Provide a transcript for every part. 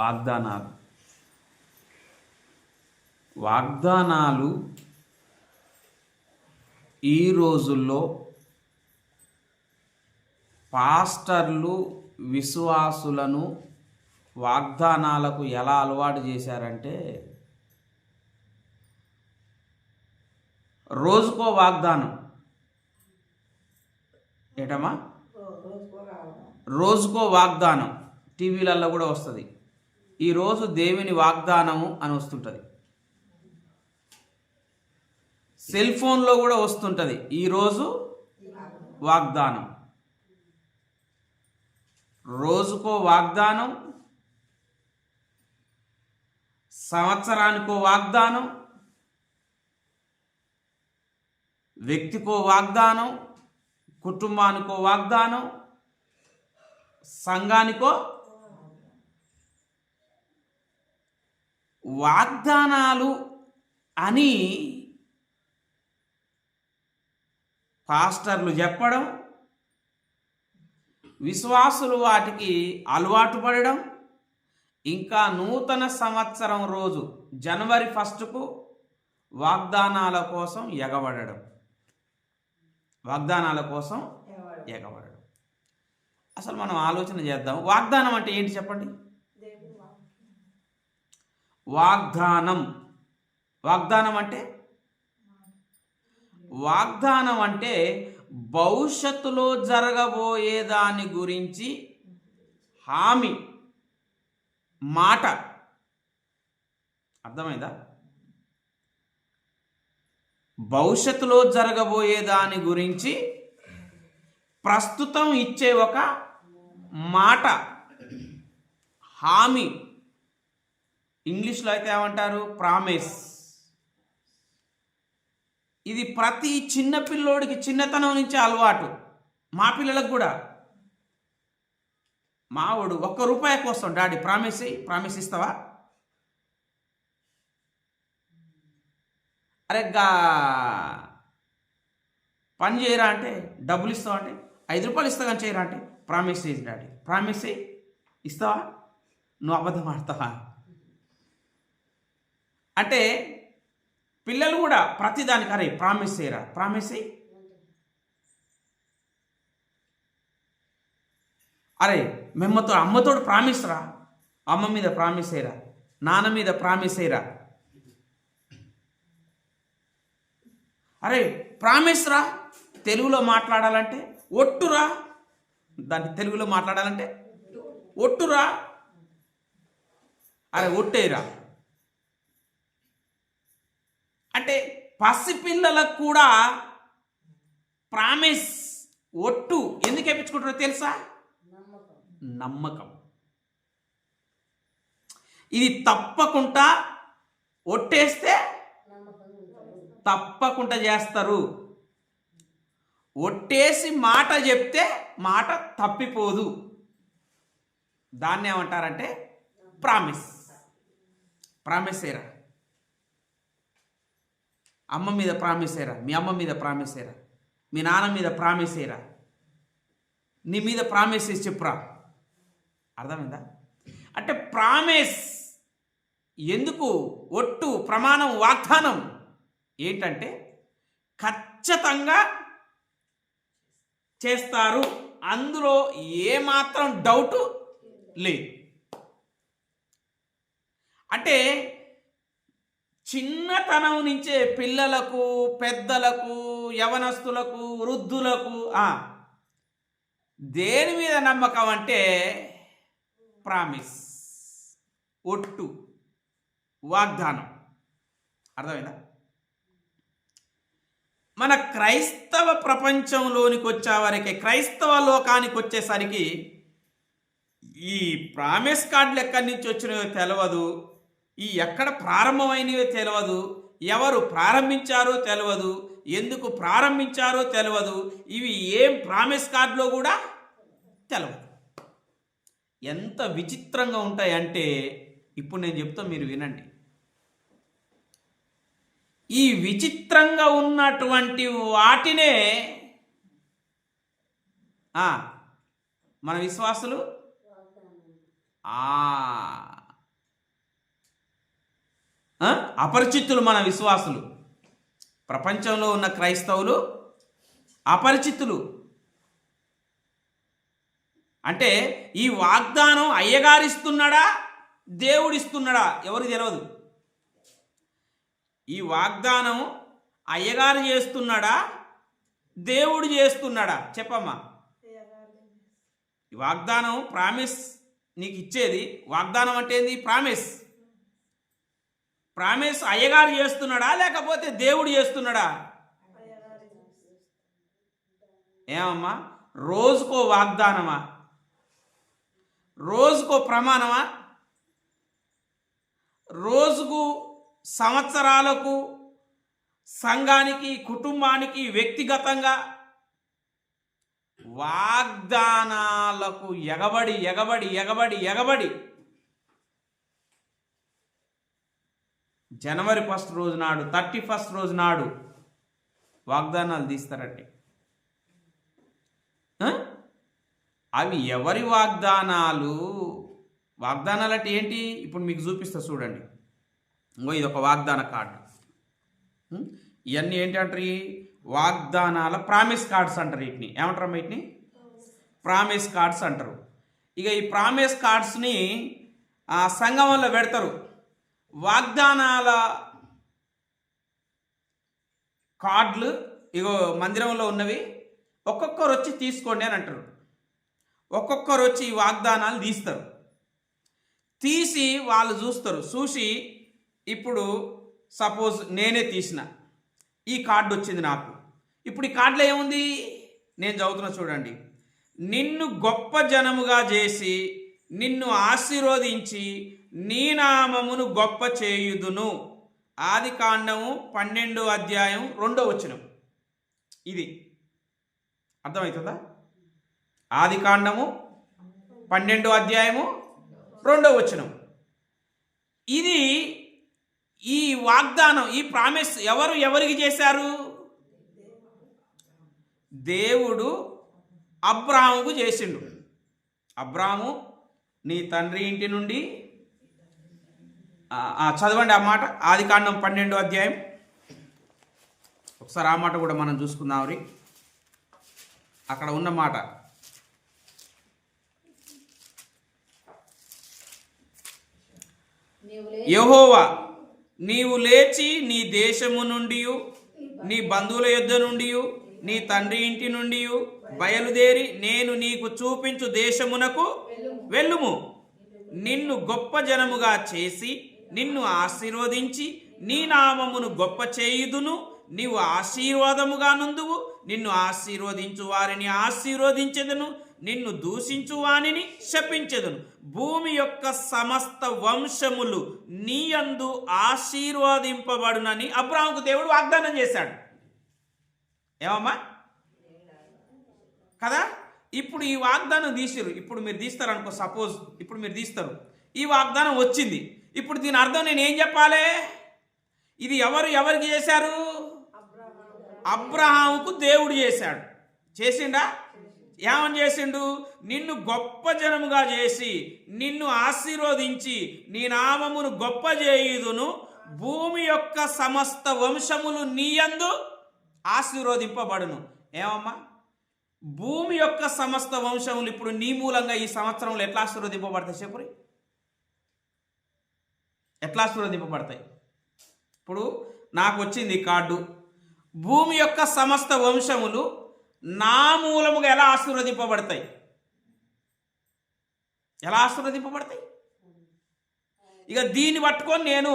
వాగ్దానాలు వాగ్దానాలు ఈ రోజుల్లో పాస్టర్లు విశ్వాసులను వాగ్దానాలకు ఎలా అలవాటు చేశారంటే, రోజుకో వాగ్దానం. ఏటమ్మా? రోజుకో వాగ్దానం. టీవీలలో కూడా వస్తుంది. ఈరోజు దేవుని వాగ్దానము అని వస్తుంటుంది. సెల్ ఫోన్లో కూడా వస్తుంటుంది, ఈరోజు వాగ్దానం. రోజుకో వాగ్దానం, సంవత్సరానికో వాగ్దానం, వ్యక్తికో వాగ్దానం, కుటుంబానికో వాగ్దానం, సంఘానికో వాగ్దానాలు అని పాస్టర్లు చెప్పడం, విశ్వాసులు వాటికి అలవాటు పడడం, ఇంకా నూతన సంవత్సరం రోజు జనవరి 1కు వాగ్దానాల కోసం ఎగబడడం. అసలు మనం ఆలోచన చేద్దాం, వాగ్దానం అంటే ఏంటి చెప్పండి? వాగ్దానం అంటే భవిష్యత్తులో జరగబోయే దాని గురించి హామీ, మాట. అర్థమైందా? భవిష్యత్తులో జరగబోయే దాని గురించి ప్రస్తుతం ఇచ్చే ఒక మాట, హామీ. ఇంగ్లీష్లో అయితే ఏమంటారు? ప్రామిస్. ఇది ప్రతి చిన్న పిల్లోడికి చిన్నతనం నుంచే అలవాటు. మా పిల్లలకు కూడా. మావాడు ₹1 కోసం, డాడీ ప్రామిస్ ఇస్తావా? అరే పని చేయరా అంటే, డబ్బులు ఇస్తావా అంటే, ₹5 ఇస్తా కానీ చేయరా అంటే, ప్రామిస్ చేసి డాడీ, ప్రామిస్ ఇస్తావా? నువ్వు అబద్ధం ఆడతావా? అంటే పిల్లలు కూడా ప్రతిదానికి అరే ప్రామిస్ చేయరా, అరే అమ్మతోడు ప్రామిస్ రా, అమ్మ మీద ప్రామిస్ అయ్యరా, నాన్న మీద ప్రామిస్ అయ్యరా, అరే ప్రామిస్ రా. తెలుగులో మాట్లాడాలంటే ఒట్టురా, దాన్ని తెలుగులో మాట్లాడాలంటే ఒట్టురా, అరే ఒట్టేరా. అంటే పసిపిల్లలకు కూడా ప్రామిస్, ఒట్టు ఎందుకు వేయించుకుంటారో తెలుసా? నమ్మకం. ఇది తప్పకుండా ఒట్టేస్తే తప్పకుండా చేస్తారు. ఒట్టేసి మాట చెప్తే మాట తప్పిపోదు. దాన్ని ఏమంటారంటే ప్రామిస్ ఏరా. అమ్మ మీద ప్రామిస్ అయ్యరా, మీ అమ్మ మీద ప్రామిస్ అయ్యరా, మీ నాన్న మీద ప్రామిస్ అయ్యరా, నీ మీద ప్రామిస్ చేసి చెప్పురా. అర్థమైందా? అంటే ప్రామిస్ ఎందుకు? ఒట్టు, ప్రమాణం, వాగ్దానం ఏంటంటే ఖచ్చితంగా చేస్తారు, అందులో ఏమాత్రం డౌటు లేదు. అంటే చిన్నతనం నుంచే పిల్లలకు, పెద్దలకు, యవనస్తులకు, వృద్ధులకు దేని మీద నమ్మకం అంటే ప్రామిస్, ఒట్టు, వాగ్దానం. అర్థమైందా? మన క్రైస్తవ ప్రపంచంలోనికి వచ్చేవరకు, క్రైస్తవ లోకానికి వచ్చేసరికి ఈ ప్రామిస్ కార్డులు ఎక్కడి నుంచి వచ్చినాయో తెలియదు, ఈ ఎక్కడ ప్రారంభమైనవో తెలియదు, ఎవరు ప్రారంభించారో తెలియదు, ఎందుకు ప్రారంభించారో తెలియదు, ఇవి ఏం ప్రామిస్ కార్డులో కూడా తెలియదు. ఎంత విచిత్రంగా ఉంటాయంటే ఇప్పుడు నేను చెప్తా, మీరు వినండి. ఈ విచిత్రంగా ఉన్నటువంటి వాటినే మన విశ్వాసులు అపరిచితులు మన విశ్వాసులు. ప్రపంచంలో ఉన్న క్రైస్తవులు అపరిచితులు. అంటే ఈ వాగ్దానం అయ్యగారిస్తున్నాడా దేవుడిస్తున్నాడా ఎవరికి తెలియదు. ఈ వాగ్దానం అయ్యగారు చేస్తున్నాడా దేవుడు చేస్తున్నాడా చెప్పమ్మా. ఈ వాగ్దానం ప్రామిస్ నీకు ఇచ్చేది. వాగ్దానం అంటే ఏంది? ప్రామిస్. ప్రామిస్ అయ్యగారు చేస్తున్నాడా లేకపోతే దేవుడు చేస్తున్నాడా? ఏమమ్మా, రోజుకో వాగ్దానమా? రోజుకో ప్రమాణమా? రోజుకు, సంవత్సరాలకు, సంఘానికి, కుటుంబానికి, వ్యక్తిగతంగా వాగ్దానాలకు ఎగబడి ఎగబడి ఎగబడి ఎగబడి జనవరి 1 రోజు నాడు, 31 రోజు నాడు వాగ్దానాలు తీస్తారంటే అవి ఎవరి వాగ్దానాలు? వాగ్దానాలు అంటే ఏంటి? ఇప్పుడు మీకు చూపిస్తా చూడండి. ఇంకో ఇది ఒక వాగ్దాన కార్డు. ఇవన్నీ ఏంటి అంటారు? వాగ్దానాల ప్రామిస్ కార్డ్స్ అంటారు. వీటిని ఏమంటారు? వీటిని ప్రామిస్ కార్డ్స్ అంటారు. ఇక ఈ ప్రామిస్ కార్డ్స్ని సంగమంలో పెడతారు. వాగ్దానాల కార్డులు ఇగో మందిరంలో ఉన్నవి ఒక్కొక్కరు వచ్చి తీసుకోండి అని అంటారు. ఒక్కొక్కరు వచ్చి ఈ వాగ్దానాలు తీస్తారు. తీసి వాళ్ళు చూస్తారు. చూసి ఇప్పుడు సపోజ్ నేనే తీసిన ఈ కార్డు వచ్చింది నాకు. ఇప్పుడు ఈ కార్డులో ఏముంది? నేను చదువుతున్నా చూడండి. నిన్ను గొప్ప జనముగా చేసి నిన్ను ఆశీర్వదించి నీ నామమును గొప్ప చేయుదును. ఆదికాండము 12వ అధ్యాయం 2వ వచనం. ఇది అర్థమవుతుందా? ఆదికాండము 12వ అధ్యాయము 2వ వచనం. ఇది ఈ వాగ్దానం, ఈ ప్రామిస్ ఎవరికి చేశారు? దేవుడు అబ్రాహాముకు చేసిండు. అబ్రాహాము నీ తండ్రి ఇంటి నుండి, చదవండి ఆ మాట, ఆదికాండం 12వ అధ్యాయం. ఒకసారి ఆ మాట కూడా మనం చూసుకుందాం. అక్కడ ఉన్న మాట యెహోవా నీవు లేచి నీ దేశము నుండి, నీ బంధువుల యొద్ద నుండి, నీ తండ్రి ఇంటి నుండి బయలుదేరి నేను నీకు చూపించు దేశమునకు వెళ్ళుము. నిన్ను గొప్ప జనముగా చేసి నిన్ను ఆశీర్వదించి నీ నామమును గొప్ప చేయుదును. నీవు ఆశీర్వాదముగా నుందువు. నిన్ను ఆశీర్వదించు వారిని ఆశీర్వదించెదను, నిన్ను దూషించు వానిని శపించెదను. భూమి యొక్క సమస్త వంశములు నీ యందు ఆశీర్వదింపబడునని అబ్రాహాముకు దేవుడు వాగ్దానం చేశాడు. ఏమమ్మా కదా? ఇప్పుడు ఈ వాగ్దానం తీసిరు. ఇప్పుడు మీరు తీస్తారు అనుకో, సపోజ్ ఇప్పుడు మీరు తీస్తారు, ఈ వాగ్దానం వచ్చింది. ఇప్పుడు దీని అర్థం నేను ఏం చెప్పాలి? ఇది ఎవరికి చేశారు? అబ్రహాముకు దేవుడు చేశాడు. చేసిండా? ఏమని చేసిండు? నిన్ను గొప్ప జనముగా చేసి నిన్ను ఆశీర్వదించి నీ నామమును గొప్ప చేయుదును. భూమి యొక్క సమస్త వంశములు నీయందు ఆశీర్వదింపబడును. ఏమమ్మా, భూమి యొక్క సమస్త వంశములు ఇప్పుడు నీ మూలంగా ఈ సంవత్సరంలో ఎట్లా ఆశీర్వదింపబడతాయి చెప్పురి? ఎట్లా ఆశీర్వదింపబడతాయి? ఇప్పుడు నాకు వచ్చింది కార్డు. భూమి యొక్క సమస్త వంశములు నా మూలముగా ఎలా ఆశీర్వదింపబడతాయి? ఎలా ఆశీర్వదింపబడతాయి? ఇక దీన్ని పట్టుకొని నేను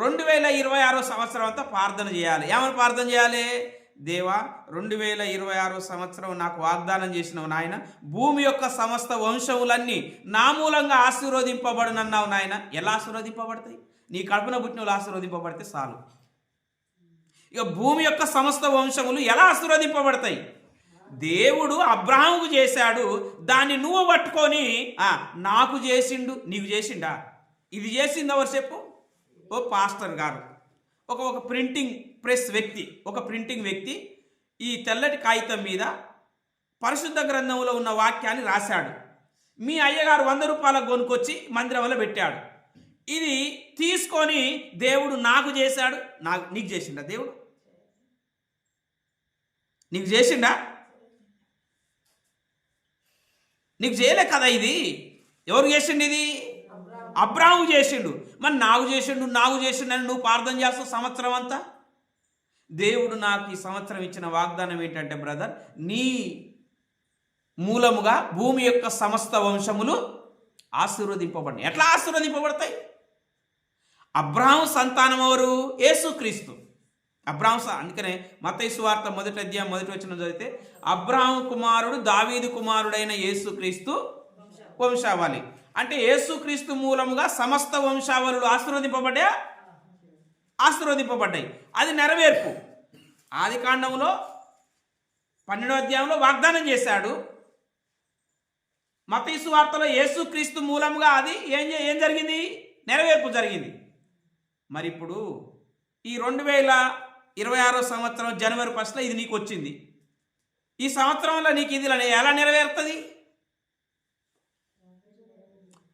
2026 సంవత్సరం అంతా ప్రార్థన చేయాలి. ఏమని ప్రార్థన చేయాలి? దేవా, 2026 సంవత్సరం నాకు వాగ్దానం చేసినావు నాయన. భూమి యొక్క సమస్త వంశములన్నీ నా మూలంగా ఆశీర్వదింపబడునన్నావు నాయన. ఎలా ఆశీర్వదింపబడతాయి? నీ కడుపున పుట్టిన వాళ్ళు ఆశీర్వదింపబడితే చాలు. ఇక భూమి యొక్క సమస్త వంశములు ఎలా ఆశీర్వదింపబడతాయి? దేవుడు అబ్రహాముకు చేశాడు, దాన్ని నువ్వు పట్టుకొని నాకు చేసిండు, నీకు చేసిండా? ఇది చేసింది ఎవరు చెప్పు? ఓ పాస్టర్ గారు, ఒక ప్రింటింగ్ ప్రెస్ వ్యక్తి, ఒక ప్రింటింగ్ వ్యక్తి ఈ తెల్లటి కాగితం మీద పరిశుద్ధ గ్రంథంలో ఉన్న వాక్యాన్ని రాశాడు. మీ అయ్యగారు 100 రూపాయలకు కొనుక్కొచ్చి మందిరంలో పెట్టాడు. ఇది తీసుకొని దేవుడు నాకు చేశాడు, నీకు చేసిండా? దేవుడు నీకు చేసిండా? నీకు చేయలే కదా. ఇది ఎవరు చేసిండు? ఇది అబ్రాహాము చేసిండు. మరి నాకు చేసిండు అని నువ్వు ప్రార్థన చేస్తావు సంవత్సరం అంతా. దేవుడు నాకు ఈ సంవత్సరం ఇచ్చిన వాగ్దానం ఏంటంటే బ్రదర్, నీ మూలముగా భూమి యొక్క సమస్త వంశములు ఆశీర్వదింపబడినాయి. ఎట్లా ఆశీర్వదింపబడతాయి? అబ్రాహాము సంతానం ఎవరు? యేసుక్రీస్తు. అందుకనే మత్తయి సువార్త 1వ అధ్యాయం 1వ వచనం చదివితే అబ్రాహాము కుమారుడు దావీదు కుమారుడైన యేసుక్రీస్తు వంశావళి. అంటే యేసుక్రీస్తు మూలముగా సమస్త వంశావళులు ఆశీర్వదింపబడ్డాయి. అది నెరవేర్పు. ఆదికాండంలో 12వ అధ్యాయంలో వాగ్దానం చేశాడు. మత్తయి సువార్తలో యేసుక్రీస్తు మూలముగా అది ఏం జరిగింది? నెరవేర్పు జరిగింది. మరి ఇప్పుడు ఈ 2026 సంవత్సరం జనవరి 1 ఇది నీకు వచ్చింది. ఈ సంవత్సరంలో నీకు ఇది ఎలా నెరవేరుతుంది?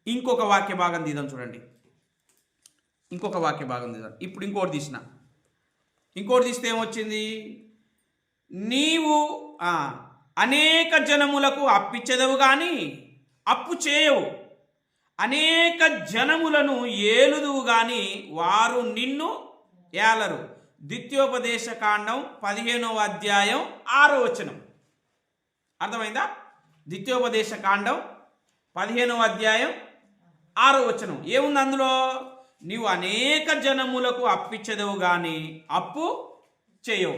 ఇంకొక వాక్య భాగం తీద్దాం చూడండి. ఇప్పుడు ఇంకోటి తీస్తే ఏమొచ్చింది? నీవు అనేక జనములకు అప్పిచ్చెదవు కానీ అప్పు చేయవు, అనేక జనములను ఏలుదువు కానీ వారు నిన్ను ఏలరు. ద్వితీయోపదేశ కాండం 15వ అధ్యాయం 6వ వచనం. అర్థమైందా? ద్వితీయోపదేశ కాండం 15వ అధ్యాయం 6వ వచనం ఏముంది అందులో? నీవు అనేక జనములకు అప్పిచ్చెదవు కానీ అప్పు చేయవు.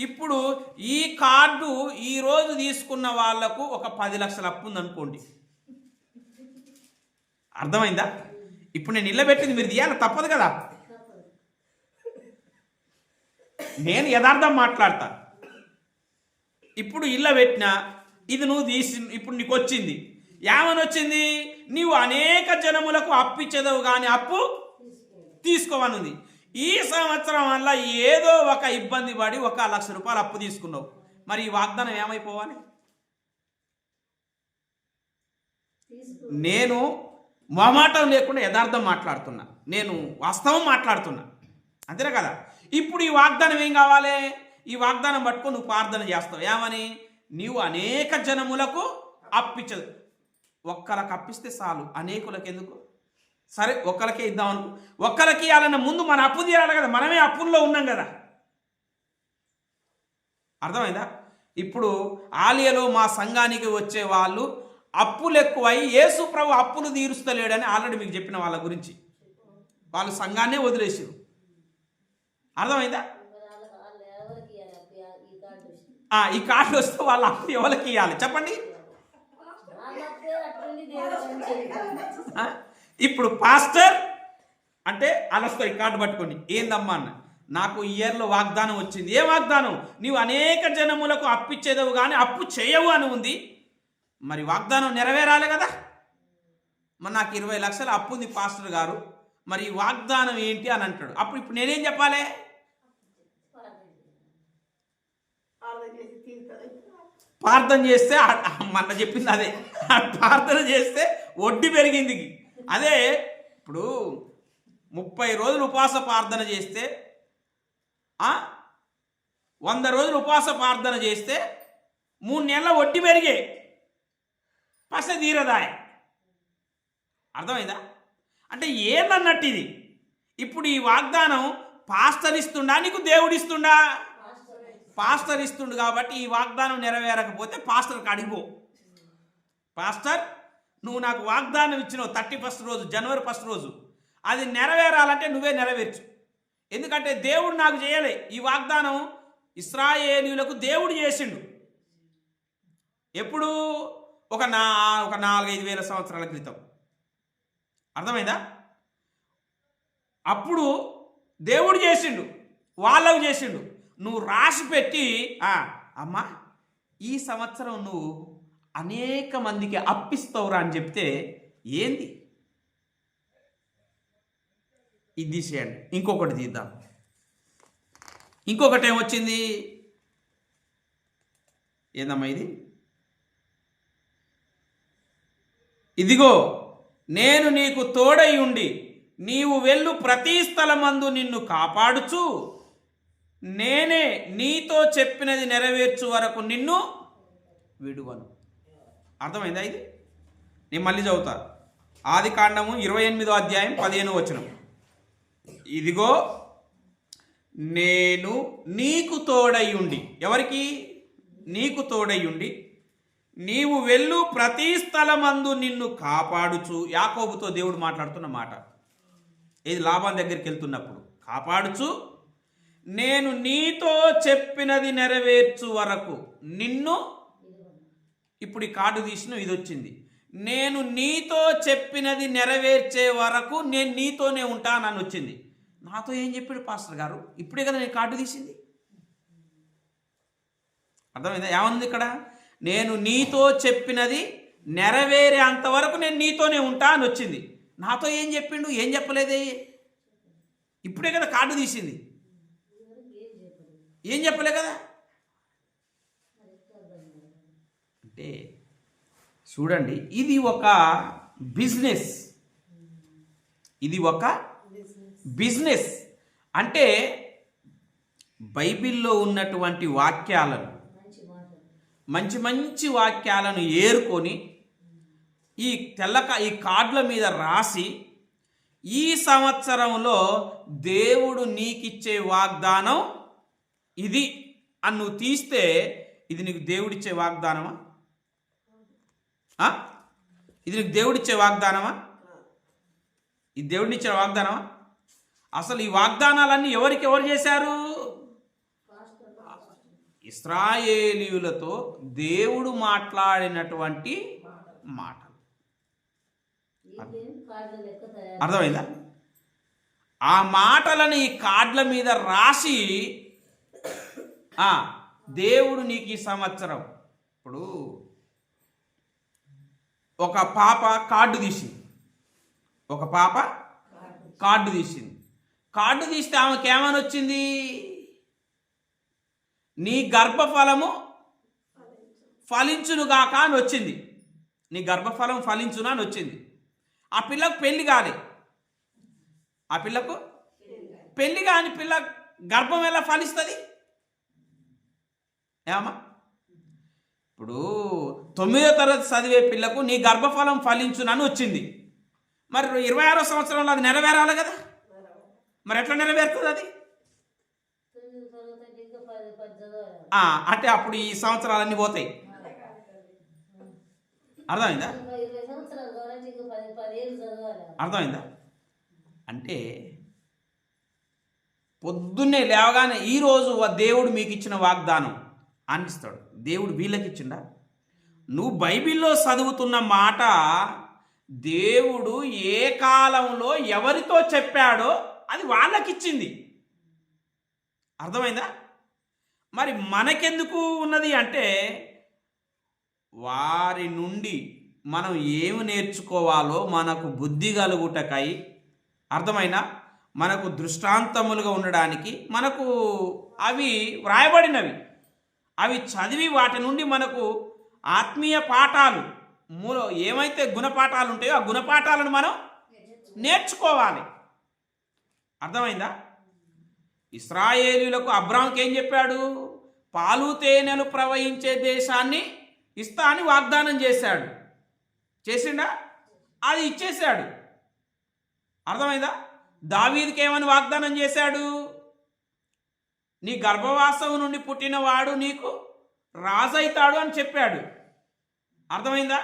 ఇప్పుడు ఈ కార్డు ఈరోజు తీసుకున్న వాళ్లకు ఒక 10 లక్షల అప్పు ఉందనుకోండి. అర్థమైందా? ఇప్పుడు నేను నిలబెట్టింది మీరు తీయాలి, తప్పదు కదా. నేను యథార్థం మాట్లాడతా. ఇప్పుడు ఇళ్ళ పెట్టినా ఇది నువ్వు తీసి ఇప్పుడు నీకు వచ్చింది. ఏమని వచ్చింది? నీవు అనేక జనములకు అప్పిచ్చేదవు కానీ అప్పు తీసుకోవనుంది. ఈ సంవత్సరం వల్ల ఏదో ఒక ఇబ్బంది పడి 1 లక్ష రూపాయలు అప్పు తీసుకున్నావు. మరి ఈ వాగ్దానం ఏమైపోవాలి? నేను మొహమాటం లేకుండా యథార్థం మాట్లాడుతున్నా, నేను వాస్తవం మాట్లాడుతున్నా, అంతేనా కదా. ఇప్పుడు ఈ వాగ్దానం ఏం కావాలి? ఈ వాగ్దానం పట్టుకొని నువ్వు ప్రార్థన చేస్తావు. ఏమని? నీవు అనేక జనములకు అప్పిచ్చదు. ఒక్కరికి అప్పిస్తే చాలు, అనేకులకు ఎందుకు? సరే ఒక్కరికే ఇద్దామనుకో. ఒక్కరికి ఇవ్వాలన్న ముందు మన అప్పు తీరాలి కదా. మనమే అప్పుల్లో ఉన్నాం కదా. అర్థమైందా? ఇప్పుడు ఆలయలో మా సంఘానికి వచ్చే వాళ్ళు అప్పులు ఎక్కువై యేసు ప్రభు అప్పులు తీరుస్తలేడని ఆల్రెడీ మీకు చెప్పిన వాళ్ళ గురించి. వాళ్ళు సంఘాన్నే వదిలేసారు. అర్థమైందా? ఈ కార్డు వస్తే వాళ్ళ అప్పు ఎవరికి ఇవ్వాలి చెప్పండి? ఇప్పుడు పాస్టర్ అంటే అలస్తో ఈ కార్డు పట్టుకొని ఏందమ్మా అన్న, నాకు ఈ ఇయర్లో వాగ్దానం వచ్చింది. ఏ వాగ్దానం? నీవు అనేక జనములకు అప్పిచ్చేదవు కానీ అప్పు చేయవు అని ఉంది. మరి వాగ్దానం నెరవేరాలి కదా. మరి నాకు 20 లక్షల అప్పు ఉంది పాస్టర్ గారు, మరి ఈ వాగ్దానం ఏంటి అని అంటాడు. ఇప్పుడు నేనేం చెప్పాలి? ప్రార్థన చేస్తే మొన్న చెప్పింది అదే. ప్రార్థన చేస్తే వడ్డీ పెరిగింది. అదే ఇప్పుడు 30 రోజులు ఉపవాస ప్రార్థన చేస్తే 100 రోజులు ఉపవాస ప్రార్థన చేస్తే 3 నెలల వడ్డీ పెరిగే పస తీరదాయ. అర్థమైందా? అంటే ఏందన్నట్టు ఇది. ఇప్పుడు ఈ వాగ్దానం పాస్టర్ ఇస్తుండా నీకు దేవుడు ఇస్తుండా? పాస్టర్ ఇస్తుండు. కాబట్టి ఈ వాగ్దానం నెరవేరకపోతే పాస్టర్కి అడిగిపో. పాస్టర్ నువ్వు నాకు వాగ్దానం ఇచ్చినావు 31st రోజు, జనవరి 1 రోజు, అది నెరవేరాలంటే నువ్వే నెరవేర్చు. ఎందుకంటే దేవుడు నాకు చేయలే. ఈ వాగ్దానం ఇశ్రాయేలీయులకు దేవుడు చేసిండు. ఎప్పుడు? ఒక 4-5 వేల సంవత్సరాల క్రితం. అర్థమైందా? అప్పుడు దేవుడు చేసిండు, వాళ్ళకు చేసిండు. నువ్వు రాసి పెట్టి అమ్మా ఈ సంవత్సరం నువ్వు అనేక మందికి అప్పిస్తావురా అని చెప్తే ఏంది? ఇది తీసేయండి. ఇంకొకటి తీద్దాం. ఇంకొకటి ఏమొచ్చింది? ఏందమ్మా ఇది? ఇదిగో నేను నీకు తోడై ఉండి నీవు వెళ్ళు ప్రతి స్థలమందు నిన్ను కాపాడుచు నేనే నీతో చెప్పినది నెరవేర్చు వరకు నిన్ను విడువను. అర్థమైందా ఇది? నేను మళ్ళీ చదువుతా. ఆదికాండము 28వ అధ్యాయం 15వ వచనం. ఇదిగో నేను నీకు తోడయ్యుండి, ఎవరికి? నీకు తోడయ్యుండి నీవు వెళ్ళు ప్రతి స్థలమందు నిన్ను కాపాడుచు. యాకోబుతో దేవుడు మాట్లాడుతున్న మాట ఇది. లాబాను దగ్గరికి వెళ్తున్నప్పుడు కాపాడుచు నేను నీతో చెప్పినది నెరవేర్చు వరకు నిన్ను. ఇప్పుడు ఈ కార్డు తీసిన ఇది వచ్చింది. నేను నీతో చెప్పినది నెరవేర్చే వరకు నేను నీతోనే ఉంటానని వచ్చింది. నాతో ఏం చెప్పాడు పాస్టర్ గారు? ఇప్పుడే కదా నేను కార్డు తీసింది. అర్థమైందా? ఏమనుంది ఇక్కడ? నేను నీతో చెప్పినది నెరవేరే అంతవరకు నేను నీతోనే ఉంటా అని వచ్చింది. నాతో ఏం చెప్పిండు? ఏం చెప్పలేదే. ఇప్పుడే కదా కార్డు తీసింది. ఏం చెప్పలే కదా. అంటే చూడండి, ఇది ఒక బిజినెస్. ఇది ఒక బిజినెస్. అంటే బైబిల్లో ఉన్నటువంటి వాక్యాలను, మంచి మంచి వాక్యాలను ఏరుకొని ఈ కార్డుల మీద రాసి ఈ సంవత్సరంలో దేవుడు నీకిచ్చే వాగ్దానం ఇది అని నువ్వు తీస్తే ఇది నీకు దేవుడిచ్చే వాగ్దానమా? ఇది నీకు దేవుడిచ్చే వాగ్దానమా? ఇది దేవుడినిచ్చే వాగ్దానమా? అసలు ఈ వాగ్దానాలన్నీ ఎవరు చేశారు? ఇశ్రాయేలీయులతో దేవుడు మాట్లాడినటువంటి మాటలు. అర్థమైందా? ఆ మాటలను ఈ కార్డుల మీద రాసి దేవుడు నీకు ఈ సంవత్సరం, ఇప్పుడు ఒక పాప కార్డు తీసింది. కార్డు తీస్తే ఆమెకి ఏమని వచ్చింది? నీ గర్భఫలము ఫలించునుగాక అని వచ్చింది. నీ గర్భఫలం ఫలించును అని వచ్చింది. ఆ పిల్లకు పెళ్లి కాలే. ఆ పిల్లకు పెళ్లి కాని పిల్ల గర్భం ఎలా ఫలిస్తుంది? ఏమా? ఇప్పుడు 9వ తరగతి చదివే పిల్లకు నీ గర్భఫలం ఫలించునని వచ్చింది. మరి 26వ సంవత్సరంలో అది నెరవేరాలి కదా. మరి ఎట్లా నెరవేరుతుంది అది? అంటే అప్పుడు ఈ సంవత్సరాలన్నీ పోతాయి. అర్థమైందా? అంటే పొద్దున్నే లేవగానే ఈరోజు దేవుడు మీకు ఇచ్చిన వాగ్దానం అనిపిస్తాడు. దేవుడు వీళ్ళకి ఇచ్చిండా? నువ్వు బైబిల్లో చదువుతున్న మాట దేవుడు ఏ కాలంలో ఎవరితో చెప్పాడో అది వాళ్ళకిచ్చింది. అర్థమైందా? మరి మనకెందుకు ఉన్నది అంటే వారి నుండి మనం ఏమి నేర్చుకోవాలో మనకు బుద్ధి కలుగుటకై, అర్థమైనా మనకు దృష్టాంతములుగా ఉండడానికి మనకు అవి వ్రాయబడినవి. అవి చదివి వాటి నుండి మనకు ఆత్మీయ పాఠాలు, ఏమైతే గుణపాఠాలు ఉంటాయో ఆ గుణపాఠాలను మనం నేర్చుకోవాలి. అర్థమైందా? ఇశ్రాయేలీయులకు అబ్రాహాముకి ఏం చెప్పాడు? పాలు తేనెలు ప్రవహించే దేశాన్ని ఇస్తా అని వాగ్దానం చేశాడు. చేసిండా? అది ఇచ్చేశాడు. అర్థమైందా? దావీదుకి ఏమని వాగ్దానం చేశాడు? నీ గర్భవాసం నుండి పుట్టినవాడు నీకు రాజైతాడు అని చెప్పాడు. అర్థమైందా?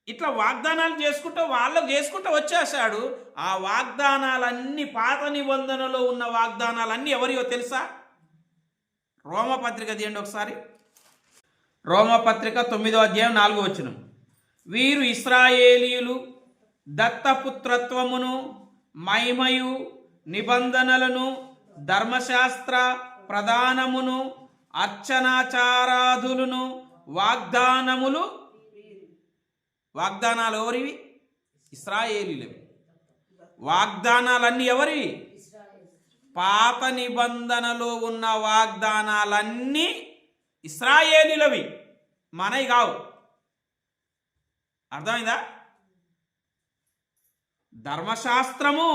ఇట్లా వాగ్దానాలు చేసుకుంటూ వచ్చేసాడు. ఆ వాగ్దానాలన్నీ పాత నిబంధనలో ఉన్న వాగ్దానాలన్నీ ఎవరియో తెలుసా? రోమపత్రిక తీయండి ఒకసారి. రోమపత్రిక 9వ అధ్యాయం 4వ వచనం. వీరు ఇశ్రాయేలీయులు దత్తపుత్రత్వమును, మహిమయు, నిబంధనలను, ధర్మశాస్త్ర ప్రధానమును, అర్చనాచారాదులను, వాగ్దానాలు ఎవరివి? ఇశ్రాయేలీయులవి. వాగ్దానాలన్నీ ఎవరివి? పాత నిబంధనలో ఉన్న వాగ్దానాలన్నీ ఇశ్రాయేలీయులవి, మనవి కావు. అర్థమైందా? ధర్మశాస్త్రము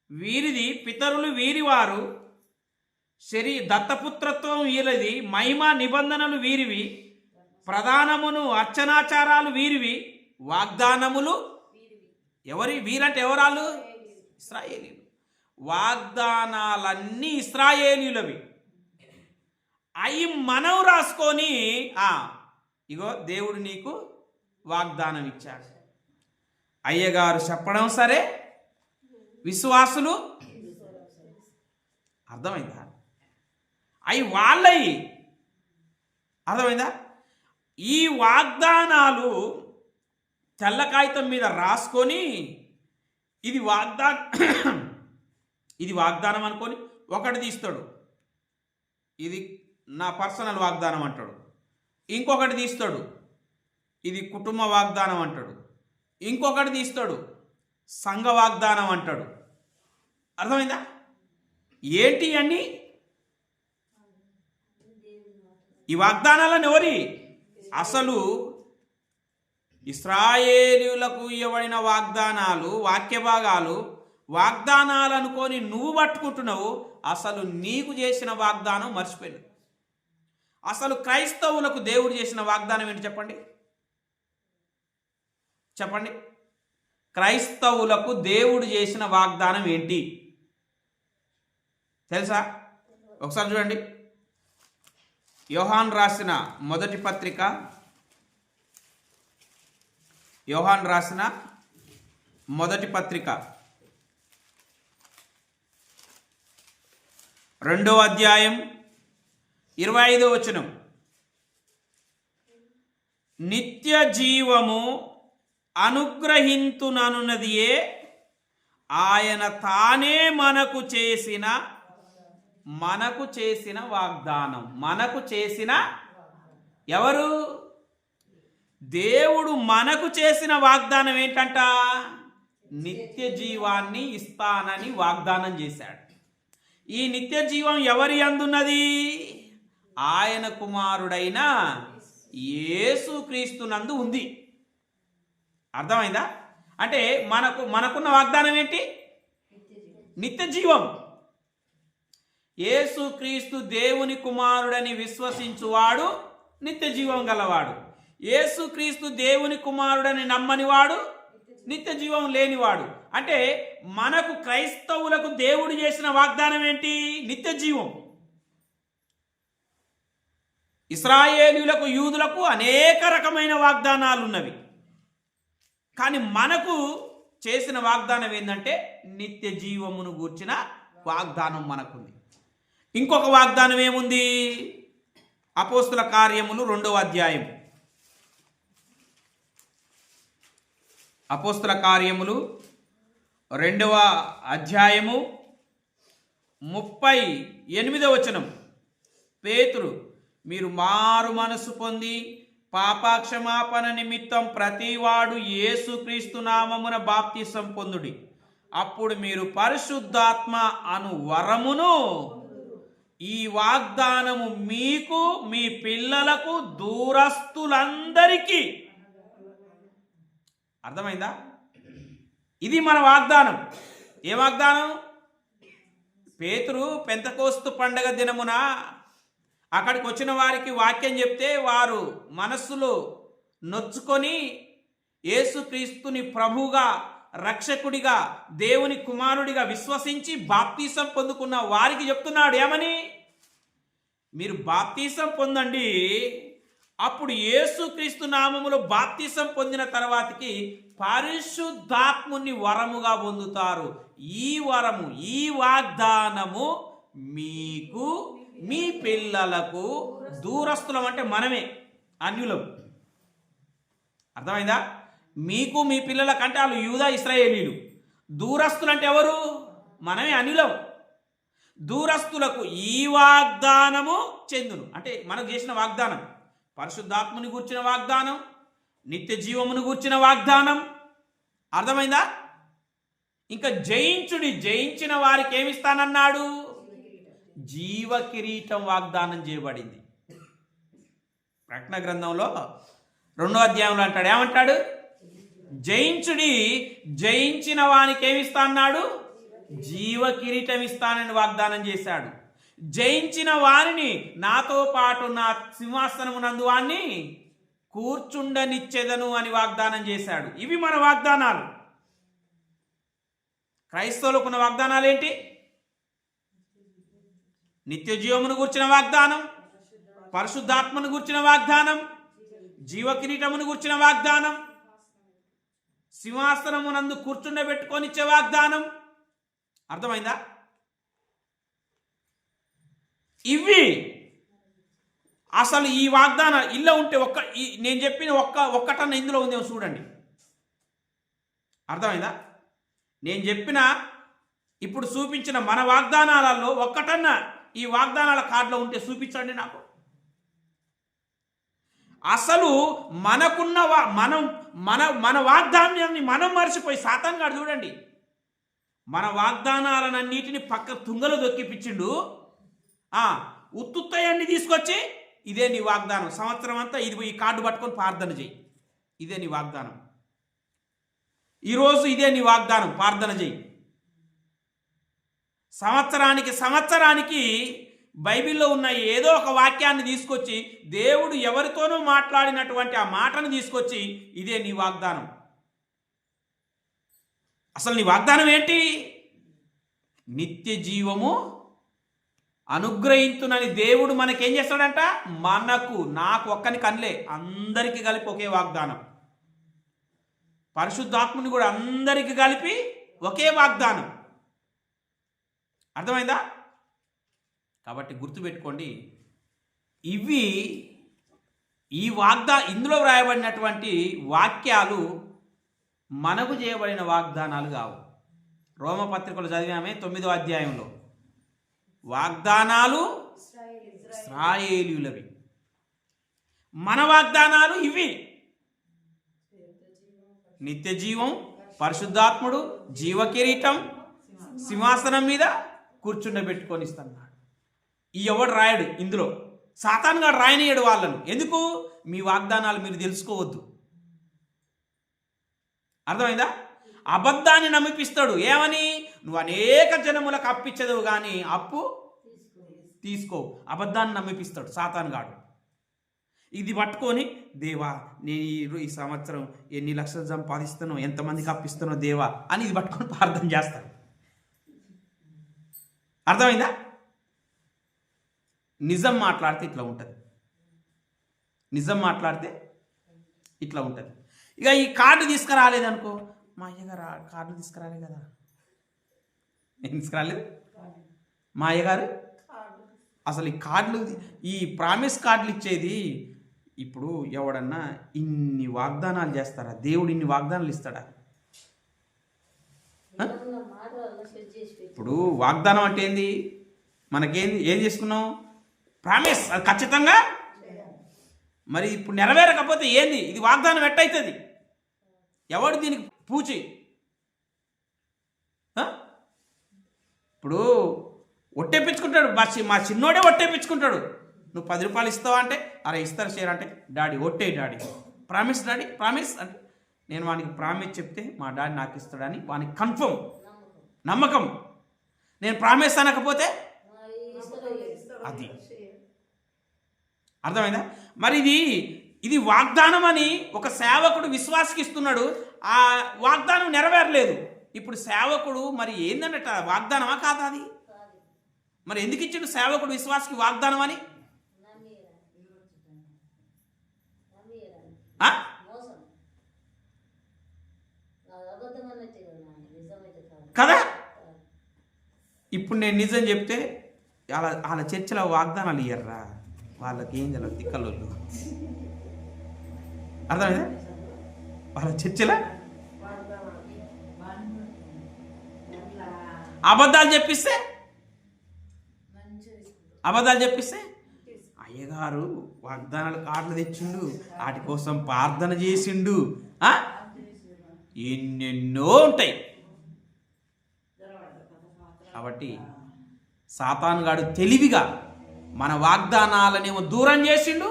వీరిది, పితరులు వీరివారు, దత్తపుత్రత్వం వీరిది, మహిమ నిబంధనలు వీరివి, ప్రధానమును అర్చనాచారాలు వీరివి, వాగ్దానములు వీరంటే ఎవరాలు? ఇశ్రాయేలీలు. వాగ్దానాలన్నీ ఇశ్రాయేలీలవి. అవి మనం రాసుకొని ఇగో దేవుడు నీకు వాగ్దానం ఇచ్చాడు. అయ్యగారు చెప్పడం సరే, విశ్వాసులు అర్థమైందా? అవి వాళ్ళవి. అర్థమైందా? ఈ వాగ్దానాలు తెల్ల కాగితం మీద రాసుకొని ఇది వాగ్దానం అనుకొని ఒకటి తీస్తాడు, ఇది నా పర్సనల్ వాగ్దానం అంటాడు. ఇంకొకటి తీస్తాడు, ఇది కుటుంబ వాగ్దానం అంటాడు. ఇంకొకటి తీస్తాడు, సంఘ వాగ్దానం అంటాడు. అర్థమైందా? ఏంటి అన్నీ? ఈ వాగ్దానాలను ఎవరి? అసలు ఇశ్రాయేలీయులకు ఇవ్వబడిన వాగ్దానాలు, వాక్య భాగాలు, వాగ్దానాలు అనుకొని నువ్వు పట్టుకుంటున్నావు. అసలు నీకు చేసిన వాగ్దానం మర్చిపోయినావు. అసలు క్రైస్తవులకు దేవుడు చేసిన వాగ్దానం ఏంటి చెప్పండి? చెప్పండి. క్రైస్తవులకు దేవుడు చేసిన వాగ్దానం ఏంటి తెలుసా? ఒకసారి చూడండి. యోహాన్ రాసిన మొదటి పత్రిక, యోహాన్ రాసిన మొదటి పత్రిక 2వ అధ్యాయం 25వ వచనం. నిత్య జీవము అనుగ్రహింతుననున్నదియే ఆయన తానే మనకు చేసిన వాగ్దానం. మనకు చేసిన ఎవరు? దేవుడు మనకు చేసిన వాగ్దానం ఏంటంట? నిత్య జీవాన్ని ఇస్తానని వాగ్దానం చేశాడు. ఈ నిత్య జీవం ఎవరి అందున్నది? ఆయన కుమారుడైన యేసుక్రీస్తునందు ఉంది. అర్థమైందా? అంటే మనకున్న వాగ్దానం ఏంటి? నిత్య జీవం. యేసుక్రీస్తు దేవుని కుమారుడని విశ్వసించువాడు నిత్య జీవం గలవాడు. యేసుక్రీస్తు దేవుని కుమారుడని నమ్మనివాడు నిత్య జీవం లేనివాడు. అంటే మనకు క్రైస్తవులకు దేవుడు చేసిన వాగ్దానం ఏంటి? నిత్య జీవం. ఇశ్రాయేలీయులకు, యూదులకు అనేక రకమైన వాగ్దానాలు ఉన్నవి. కానీ మనకు చేసిన వాగ్దానం ఏంటంటే నిత్య జీవమును గూర్చిన వాగ్దానం మనకుంది. ఇంకొక వాగ్దానం ఏముంది? అపోస్తుల కార్యములు 2వ అధ్యాయం. అపోస్తుల కార్యములు 2వ అధ్యాయము 38వ వచనం. పేతురు, మీరు మారు మనసు పొంది పాపక్షమాపణ నిమిత్తం ప్రతివాడు యేసుక్రీస్తు నామమున బాప్తిసం పొందుడి. అప్పుడు మీరు పరిశుద్ధాత్మ అను వరమును, ఈ వాగ్దానము మీకు, మీ పిల్లలకు, దూరస్తులందరికీ. అర్థమైందా? ఇది మన వాగ్దానం. ఏ వాగ్దానం? పేతురు పెంతెకోస్తు పండగ దినమున అక్కడికి వచ్చిన వారికి వాక్యం చెప్తే వారు మనస్సులో నొచ్చుకొని యేసుక్రీస్తుని ప్రభువుగా, రక్షకుడిగా, దేవుని కుమారుడిగా విశ్వసించి బాప్తీసం పొందుకున్న వారికి చెప్తున్నాడు ఏమని? మీరు బాప్తీసం పొందండి. అప్పుడు యేసుక్రీస్తు నామములో బాప్తీసం పొందిన తర్వాతకి పరిశుద్ధాత్ముని వరముగా పొందుతారు. ఈ వరము, ఈ వాగ్దానము మీకు, మీ పిల్లలకు, దూరస్తులం అంటే మనమే, అన్యులం. అర్థమైందా? మీకు, మీ పిల్లలకంటే వాళ్ళు యూదా, ఇశ్రాయేలీలు. దూరస్తులు అంటే ఎవరు? మనమే, అన్యులం. దూరస్తులకు ఈ వాగ్దానము చెందును. అంటే మనకు చేసిన వాగ్దానం, పరిశుద్ధాత్మని గూర్చిన వాగ్దానం, నిత్య జీవమును గూర్చిన వాగ్దానం. అర్థమైందా? ఇంకా జయించిన వారికి ఏమిస్తానన్నాడు? జీవ కిరీటం వాగ్దానం చేయబడింది. ప్రకటన గ్రంథంలో 2వ అధ్యాయంలో అంటాడు, ఏమంటాడు? జయించుడి, జయించిన వానికి ఏమిస్తా అన్నాడు? జీవ కిరీటం ఇస్తానని వాగ్దానం చేశాడు. జయించిన వారిని నాతో పాటు నా సింహాసనమునందు వాణ్ణి కూర్చుండనిచ్చెదను అని వాగ్దానం చేశాడు. ఇవి మన వాగ్దానాలు. క్రైస్తవులకు ఉన్న వాగ్దానాలు ఏంటి? నిత్య జీవమును గూర్చిన వాగ్దానం, పరిశుద్ధాత్మను గూర్చిన వాగ్దానం, జీవ కిరీటమును గూర్చిన వాగ్దానం, సింహాసనమునందు కూర్చుండబెట్టుకొనిచ్చే వాగ్దానం. అర్థమైందా? ఇవి అసలు ఈ వాగ్దానం ఇలా ఉంటే నేను చెప్పిన ఒక్కటన్న ఇందులో ఉందేమో చూడండి. అర్థమైందా? నేను చెప్పిన ఇప్పుడు చూపించిన మన వాగ్దానాలలో ఒక్కటన్న ఈ వాగ్దానాల కార్డులో ఉంటే చూపించండి నాకు. అసలు మనకున్న మన వాగ్దానాన్ని మనం మర్చిపోయి సాతాను గాడు చూడండి మన వాగ్దానాలన్నిటిని పక్క తుంగలు దొక్కిపించిండు. ఉత్తుత్తయాన్ని తీసుకొచ్చి ఇదే నీ వాగ్దానం, సంవత్సరం అంతా ఈ కార్డు పట్టుకొని ప్రార్థన చేయి, ఇదే నీ వాగ్దానం, ఈరోజు ఇదే నీ వాగ్దానం, ప్రార్థన చేయి. సంవత్సరానికి బైబిల్లో ఉన్న ఏదో ఒక వాక్యాన్ని తీసుకొచ్చి దేవుడు ఎవరితోనూ మాట్లాడినటువంటి ఆ మాటను తీసుకొచ్చి ఇదే నీ వాగ్దానం. అసలు నీ వాగ్దానం ఏంటి? నిత్య జీవము అనుగ్రహించునని దేవుడు మనకేం చేస్తాడంట? నాకు ఒక్కనికి అనలే, అందరికీ కలిపి ఒకే వాగ్దానం. పరిశుద్ధాత్మని కూడా అందరికీ కలిపి ఒకే వాగ్దానం. అర్థమైందా? కాబట్టి గుర్తుపెట్టుకోండి, ఇవి ఇందులో వ్రాయబడినటువంటి వాక్యాలు మనకు చేయబడిన వాగ్దానాలు కావు. రోమపత్రికలు చదివామే 9వ అధ్యాయంలో వాగ్దానాలు ఇశ్రాయేలీయులవి, మన వాగ్దానాలు ఇవి. నిత్య జీవం, పరిశుద్ధాత్ముడు, జీవ కిరీటం, సింహాసనం మీద కూర్చుండబెట్టుకొని ఇస్తున్నాడు. ఎవడు రాయడు ఇందులో, సాతాను గాడు రాయనీయడు వాళ్ళను. ఎందుకు? మీ వాగ్దానాలు మీరు తెలుసుకోవద్దు. అర్థమైందా? అబద్ధాన్ని నమ్మిపిస్తాడు. ఏమని? నువ్వు అనేక జనములకు అప్పిచ్చదవు కానీ అప్పు తీసుకో. అబద్ధాన్ని నమ్మిపిస్తాడు సాతాను గాడు. ఇది పట్టుకొని, దేవా నేను ఈ సంవత్సరం ఎన్ని లక్షలు సంపాదిస్తానో, ఎంతమందికి అప్పిస్తానో దేవా అని ఇది పట్టుకొని ప్రార్థన చేస్తాడు. అర్థమైందా? నిజం మాట్లాడితే ఇట్లా ఉంటుంది. నిజం మాట్లాడితే ఇట్లా ఉంటుంది. ఇక ఈ కార్డు తీసుకురాలేదనుకో, మా అయ్యగారు కార్డు తీసుకురాలే కదా. ఏం తీసుకురాలేదు మా అయ్యగారు? అసలు ఈ కార్డులు, ఈ ప్రామిస్ కార్డులు ఇచ్చేది ఇప్పుడు ఎవడన్నా ఇన్ని వాగ్దానాలు చేస్తారా? దేవుడు ఇన్ని వాగ్దానాలు ఇస్తాడా? ఇప్పుడు వాగ్దానం అంటే ఏంది? ఏం చేసుకున్నాం? ప్రామిస్, అది ఖచ్చితంగా. మరి ఇప్పుడు నెరవేరకపోతే ఏంది? ఇది వాగ్దానం ఎట్టయితుంది? ఎవడు దీనికి పూచి? ఇప్పుడు ఒట్టేపించుకుంటాడు, మా చిన్నోడే ఒట్టేపించుకుంటాడు. నువ్వు 10 రూపాయలు ఇస్తావా అంటే, అరే ఇస్తారు షేర్ అంటే, డాడీ ఒట్టే డాడీ, ప్రామిస్ డాడీ, ప్రామిస్ అంటే, నేను వానికి ప్రామిస్ చెప్తే మా డాడీ నాకు ఇస్తాడని వానికి కన్ఫర్మ్ నమ్మకం. నేను ప్రామిస్ అనకపోతే అది. అర్థమైందా? మరి ఇది వాగ్దానం అని ఒక సేవకుడు విశ్వాసకి ఇస్తున్నాడు, ఆ వాగ్దానం నెరవేరలేదు. ఇప్పుడు సేవకుడు మరి ఏందన్నట, వాగ్దానమా కాదా అది? మరి ఎందుకు ఇచ్చాడు సేవకుడు విశ్వాసకి వాగ్దానం అని? కదా? ఇప్పుడు నేను నిజం చెప్తే వాళ్ళ చర్చలో వాగ్దానాలు ఇయ్యర్రా, వాళ్ళకి ఏం తెలియదు, దిక్కలోళ్ళు. అర్థమైందా? వాళ్ళ చర్చలో అబద్ధాలు చెప్పిస్తే అయ్యగారు వాగ్దానాలు కార్డులు తెచ్చిండు, వాటి కోసం ప్రార్థన చేసిండు, ఎన్నెన్నో ఉంటాయి. కాబట్టి సాతాను గాడు తెలివిగా మన వాగ్దానాలనేమో దూరం చేసిండు,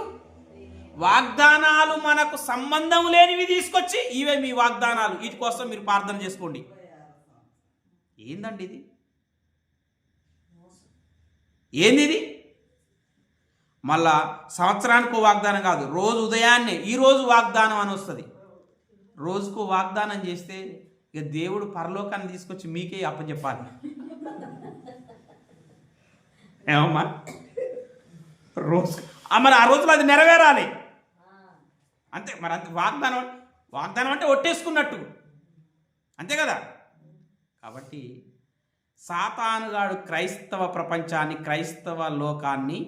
వాగ్దానాలు మనకు సంబంధం లేనివి తీసుకొచ్చి ఇవే మీ వాగ్దానాలు, వీటి కోసం మీరు ప్రార్థన చేసుకోండి. ఏందండి ఇది? ఏంది ఇది? మళ్ళా సంవత్సరానికి వాగ్దానం కాదు, రోజు ఉదయాన్నే ఈరోజు వాగ్దానం అని వస్తుంది. రోజుకు వాగ్దానం చేస్తే ఇక దేవుడు పరలోకాన్ని తీసుకొచ్చి మీకే అప్పచెప్పాలి. ఏమమ్మా? రోజు మరి ఆ రోజులో అది నెరవేరాలి అంతే. మరి అంతే. వాగ్దానం అంటే ఒట్టేసుకున్నట్టు, అంతే కదా. కాబట్టి సాతానుగాడు క్రైస్తవ ప్రపంచాన్ని, క్రైస్తవ లోకాన్ని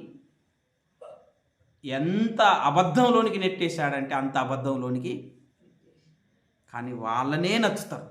ఎంత అబద్ధంలోనికి నెట్టేశాడంటే అంత అబద్ధంలోనికి. కానీ వాళ్ళనే నచ్చుతారు.